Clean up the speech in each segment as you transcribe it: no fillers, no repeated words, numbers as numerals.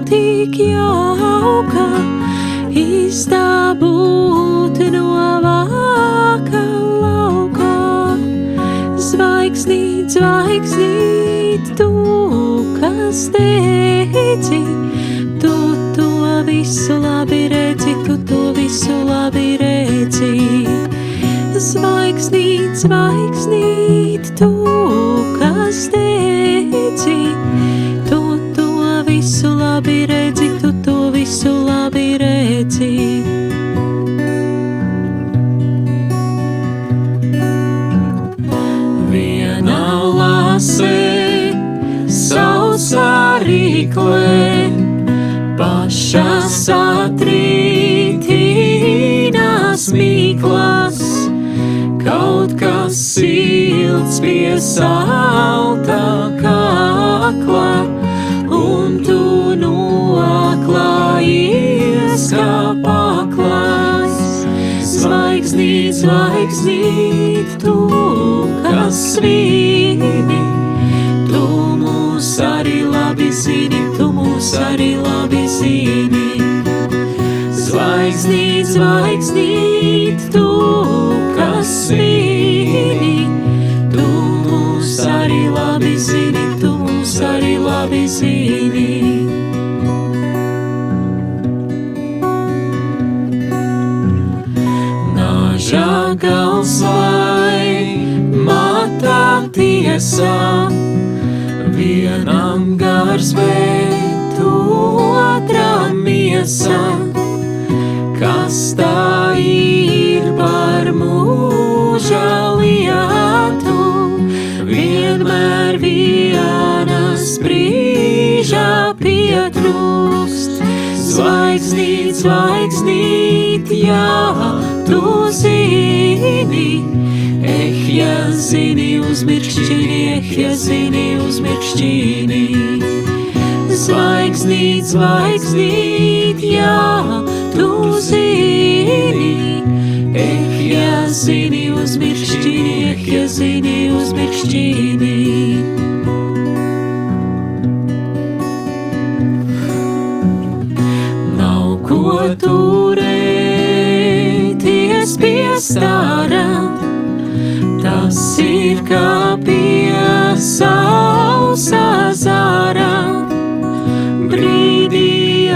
tik jauka, izdabūt no vāka lauka. Zvaigznīt, zvaigznīt, tu, kas teici, tu to visu labi redzi, tu to visu labi redzi. Zvaigznīt, zvaigznīt, tu, kas teici, tu to visu labi redzi, tu to visu labi redzi. Viena lasē, sausā rīklē, paša satrītīnās mīklas, kaut kas silts pie salta kakla, un tu noklājies kā paklās. Zvaigznīt, zvaigznīt, tu, kas svīni, tu mūs arī labi zini, tu mūs arī labi zini. Zvaigznīt, zvaigznīt, tu, kas svīni, tu mūs arī labi zini, tu mūs arī labi zini. Žagals vai matā tiesā, vienam gars, bet otram miesa. Kas tā ir par mūža lietu, vienmēr vienas brīža pietrūkst. Zvaigznīt, zvaigznīt, jā, tu zini, ja zini uzmirkšķini, ja zini uzmirkšķini. Zvaigznīt, zvaigznīt, jā, tu zini, ja zini uzmirkšķini, ja zini uzmirkšķini. Nav ko turēties pie stāra, tas ir kā pie sausa zāra. Brīdī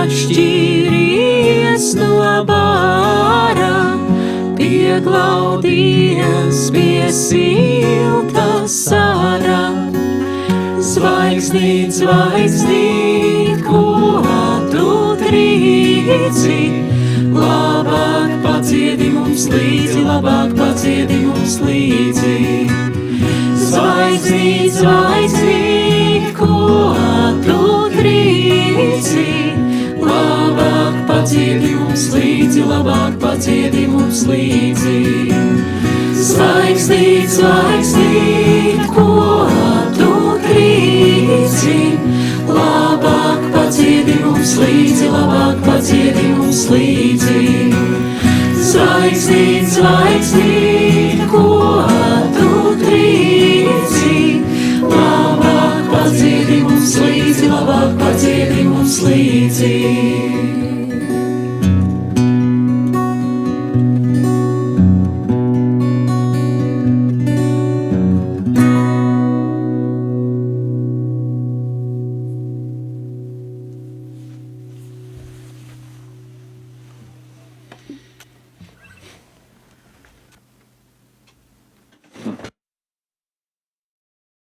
atšķīries no bāra, pieglaudies pie silta sāra. Zvaigznīt, zvaigznīt, ko tu trīci, labāk paciedi mums līdzi, labāk paciedi mums līdzi. Zvaigznīt, zvaigznīt, ko tu trīci, labāk paciedi mums līdzi, labāk paciedi mums līdzi. Zvaigznīt, zvaigznīt, ko tu trīci, labāk paciedi mums līdzi, labāk paciedi mums līdzi. Zvaigznīt, zvaigznīt,